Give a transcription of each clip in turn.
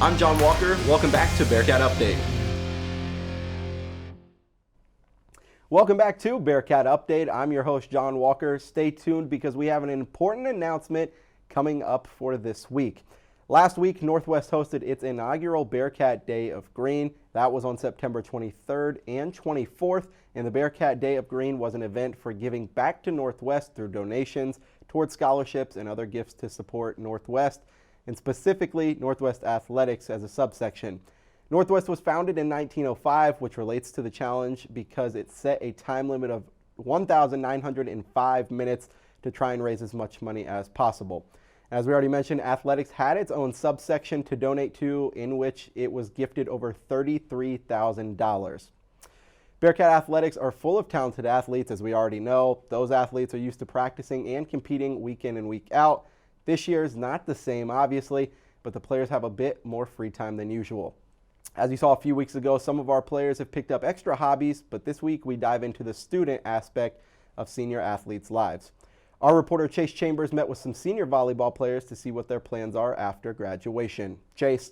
I'm John Walker. Welcome back to Bearcat Update. Welcome back to Bearcat Update. I'm your host, John Walker. Stay tuned because we have an important announcement coming up for this week. Last week, Northwest hosted its inaugural Bearcat Day of Green. That was on September 23rd and 24th, and the Bearcat Day of Green was an event for giving back to Northwest through donations towards scholarships and other gifts to support Northwest, and specifically Northwest Athletics as a subsection. Northwest was founded in 1905, which relates to the challenge because it set a time limit of 1,905 minutes to try and raise as much money as possible. As we already mentioned, athletics had its own subsection to donate to, in which it was gifted over $33,000. Bearcat athletics are full of talented athletes, as we already know. Those athletes are used to practicing and competing week in and week out. This year is not the same, obviously, but the players have a bit more free time than usual. As you saw a few weeks ago, some of our players have picked up extra hobbies, but this week we dive into the student aspect of senior athletes' lives. Our reporter Chase Chambers met with some senior volleyball players to see what their plans are after graduation. Chase.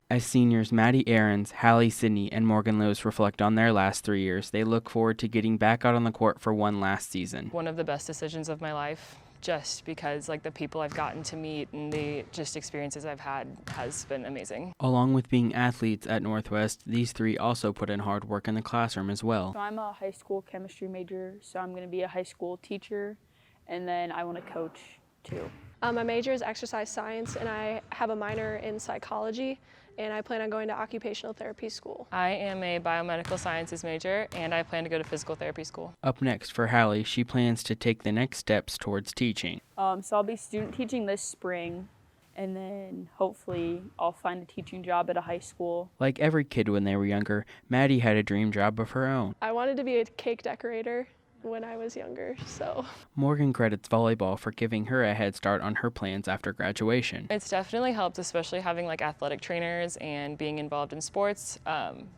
As seniors Maddie Aarons, Hallie Sidney, and Morgan Lewis reflect on their last 3 years, they look forward to getting back out on the court for one last season. One of the best decisions of my life, just because the people I've gotten to meet and the experiences I've had has been amazing. Along with being athletes at Northwest, these three also put in hard work in the classroom as well. So I'm a high school chemistry major, so I'm going to be a high school teacher, and then I want to coach too. My major is exercise science, and I have a minor in psychology, and I plan on going to occupational therapy school. I am a biomedical sciences major, and I plan to go to physical therapy school. Up next for Hallie, she plans to take the next steps towards teaching. So I'll be student teaching this spring, and then hopefully I'll find a teaching job at a high school. Like every kid when they were younger, Maddie had a dream job of her own. I wanted to be a cake decorator when I was younger, so. Morgan credits volleyball for giving her a head start on her plans after graduation. It's definitely helped, especially having athletic trainers and being involved in sports.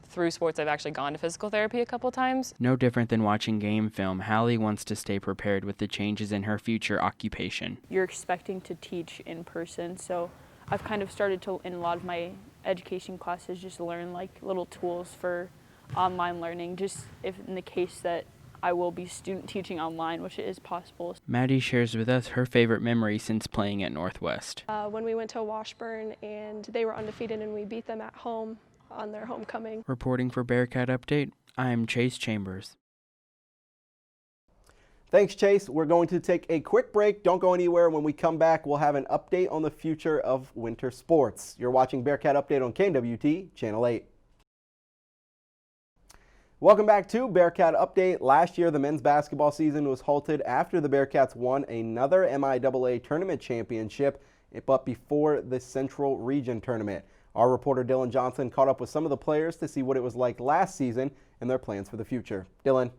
Through sports, I've actually gone to physical therapy a couple times. No different than watching game film, Hallie wants to stay prepared with the changes in her future occupation. You're expecting to teach in person, so I've kind of started to, in a lot of my education classes, just learn little tools for online learning, just if in the case that I will be student teaching online, which is possible. Maddie shares with us her favorite memory since playing at Northwest. When we went to Washburn and they were undefeated and we beat them at home on their homecoming. Reporting for Bearcat Update, I'm Chase Chambers. Thanks, Chase. We're going to take a quick break. Don't go anywhere. When we come back, we'll have an update on the future of winter sports. You're watching Bearcat Update on KNWT, Channel 8. Welcome back to Bearcat Update. Last year, the men's basketball season was halted after the Bearcats won another MIAA tournament championship, but before the Central Region tournament. Our reporter Dylan Johnson caught up with some of the players to see what it was like last season and their plans for the future. Dylan.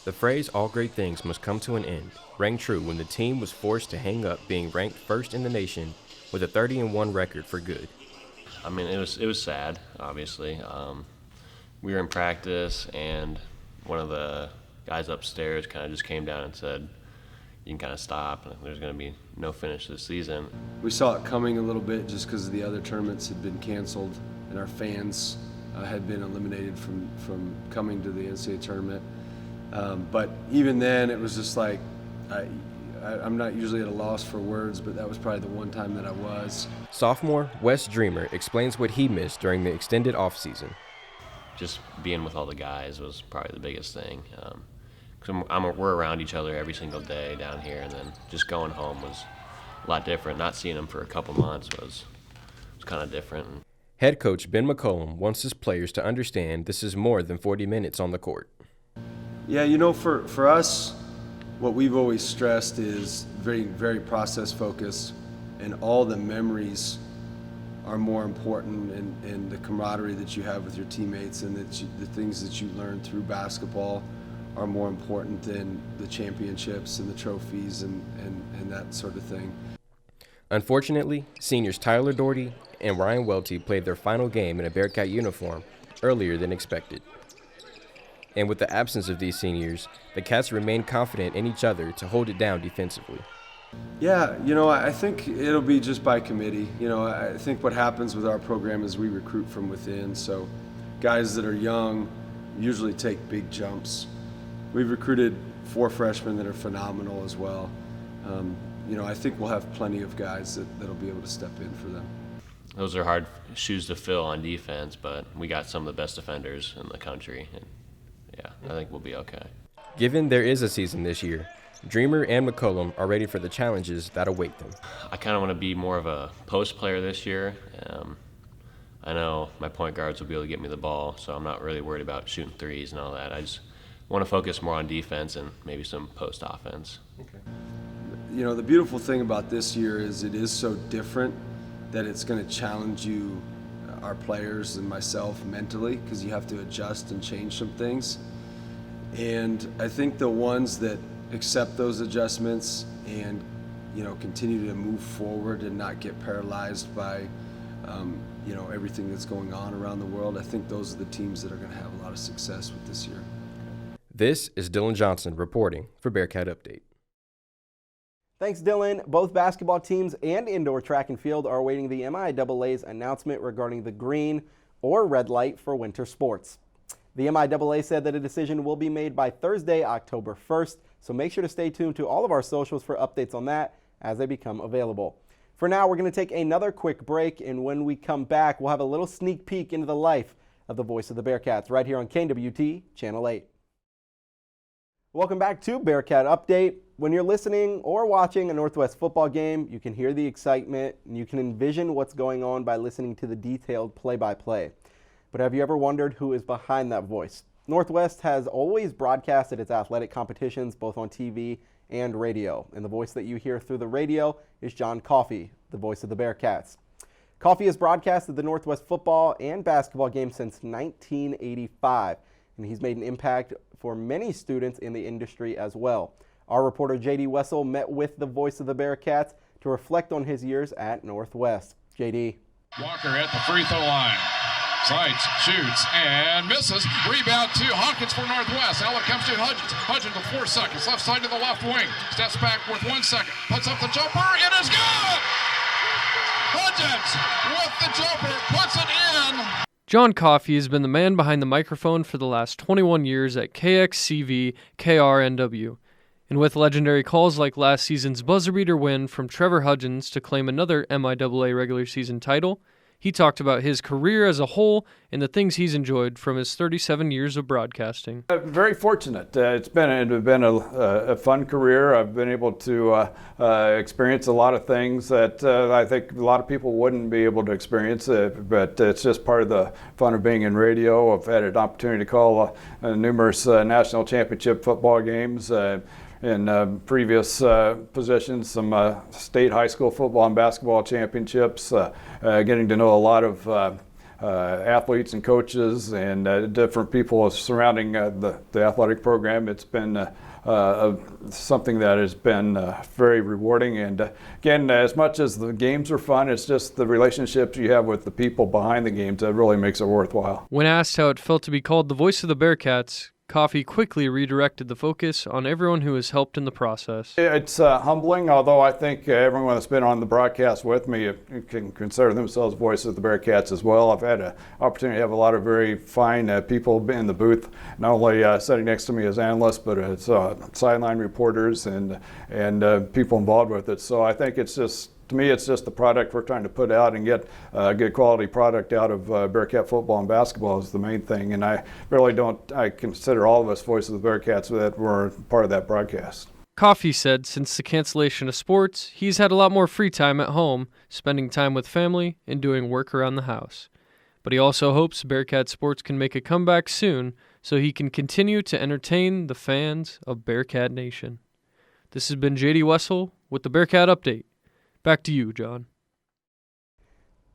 The phrase "all great things must come to an end" rang true when the team was forced to hang up being ranked first in the nation with a 30-1 record for good. I mean, it was sad, obviously. We were in practice, and one of the guys upstairs kind of just came down and said, you can kind of stop, and there's going to be no finish this season. We saw it coming a little bit just because the other tournaments had been canceled, and our fans had been eliminated from coming to the NCAA tournament. But even then, it was just I'm not usually at a loss for words, but that was probably the one time that I was. Sophomore Wes Dreamer explains what he missed during the extended offseason. Just being with all the guys was probably the biggest thing. Because we're around each other every single day down here, and then just going home was a lot different. Not seeing them for a couple months was kind of different. Head coach Ben McCollum wants his players to understand this is more than 40 minutes on the court. Yeah, for us, what we've always stressed is very, very process focused, and all the memories are more important, and the camaraderie that you have with your teammates and the things that you learn through basketball are more important than the championships and the trophies and that sort of thing. Unfortunately, seniors Tyler Doherty and Ryan Welty played their final game in a Bearcat uniform earlier than expected. And with the absence of these seniors, the Cats remained confident in each other to hold it down defensively. Yeah, I think it'll be just by committee. I think what happens with our program is we recruit from within. So guys that are young usually take big jumps. We've recruited 4 freshmen that are phenomenal as well. I think we'll have plenty of guys that'll be able to step in for them. Those are hard shoes to fill on defense, but we got some of the best defenders in the country. And yeah, I think we'll be okay. Given there is a season this year, Dreamer and McCollum are ready for the challenges that await them. I kind of want to be more of a post player this year. I know my point guards will be able to get me the ball, so I'm not really worried about shooting threes and all that. I just want to focus more on defense and maybe some post offense. Okay. The beautiful thing about this year is it is so different that it's going to challenge you, our players and myself, mentally, because you have to adjust and change some things. And I think the ones that accept those adjustments and continue to move forward and not get paralyzed by everything that's going on around the world, I think those are the teams that are going to have a lot of success with this year. This is Dylan Johnson reporting for Bearcat Update. Thanks, Dylan. Both basketball teams and indoor track and field are awaiting the MIAA's announcement regarding the green or red light for winter sports. The MIAA said that a decision will be made by Thursday, October 1st, so make sure to stay tuned to all of our socials for updates on that as they become available. For now, we're going to take another quick break, and when we come back, we'll have a little sneak peek into the life of the voice of the Bearcats right here on KNWT Channel 8. Welcome back to Bearcat Update. When you're listening or watching a Northwest football game, you can hear the excitement and you can envision what's going on by listening to the detailed play-by-play. But have you ever wondered who is behind that voice? Northwest has always broadcasted its athletic competitions both on TV and radio, and the voice that you hear through the radio is John Coffey, the voice of the Bearcats. Coffey has broadcasted the Northwest football and basketball games since 1985, and he's made an impact for many students in the industry as well. Our reporter JD Wessel met with the voice of the Bearcats to reflect on his years at Northwest. JD. Walker at the free throw line. Sights, shoots, and misses. Rebound to Hawkins for Northwest. Now it comes to Hudgens. Hudgens with 4 seconds. Left side to the left wing. Steps back with 1 second. Puts up the jumper. It is good! Hudgens with the jumper. Puts it in. John Coffey has been the man behind the microphone for the last 21 years at KXCV KRNW. And with legendary calls like last season's buzzer beater win from Trevor Hudgens to claim another MIAA regular season title, he talked about his career as a whole and the things he's enjoyed from his 37 years of broadcasting. Very fortunate. It's been a fun career. I've been able to experience a lot of things that I think a lot of people wouldn't be able to experience, but it's just part of the fun of being in radio. I've had an opportunity to call numerous national championship football games. In previous positions, some state high school football and basketball championships, getting to know a lot of athletes and coaches and different people surrounding the athletic program. It's been something that has been very rewarding. And again, as much as the games are fun, it's just the relationships you have with the people behind the games that really makes it worthwhile. When asked how it felt to be called the voice of the Bearcats, Coffey quickly redirected the focus on everyone who has helped in the process. It's humbling, although I think everyone that's been on the broadcast with me can consider themselves voices of the Bearcats as well. I've had an opportunity to have a lot of very fine people in the booth, not only sitting next to me as analysts, but as sideline reporters and people involved with it. So I think it's just, to me, it's just the product we're trying to put out and get a good quality product out of Bearcat football and basketball is the main thing. And I consider all of us voices of the Bearcats that were part of that broadcast. Coffey said since the cancellation of sports, he's had a lot more free time at home, spending time with family and doing work around the house. But he also hopes Bearcat sports can make a comeback soon so he can continue to entertain the fans of Bearcat Nation. This has been JD Wessel with the Bearcat Update. Back to you, John.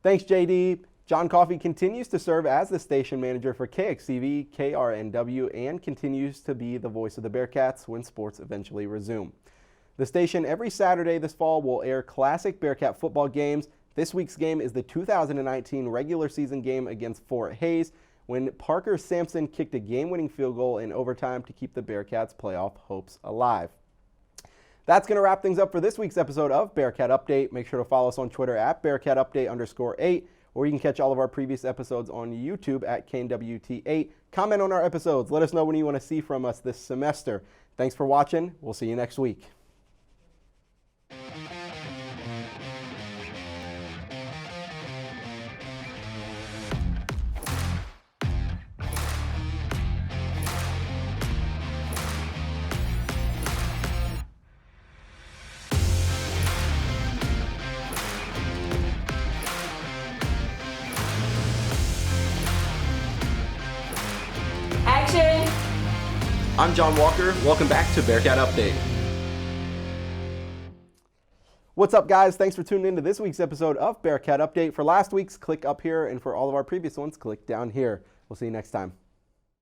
Thanks, JD. John Coffey continues to serve as the station manager for KXCV, KRNW, and continues to be the voice of the Bearcats when sports eventually resume. The station every Saturday this fall will air classic Bearcat football games. This week's game is the 2019 regular season game against Fort Hays, when Parker Sampson kicked a game-winning field goal in overtime to keep the Bearcats' playoff hopes alive. That's going to wrap things up for this week's episode of Bearcat Update. Make sure to follow us on Twitter at BearcatUpdate_8, or you can catch all of our previous episodes on YouTube at KNWT8. Comment on our episodes. Let us know what you want to see from us this semester. Thanks for watching. We'll see you next week. I'm John Walker. Welcome back to Bearcat Update. What's up, guys? Thanks for tuning in to this week's episode of Bearcat Update. For last week's, click up here, and for all of our previous ones, click down here. We'll see you next time.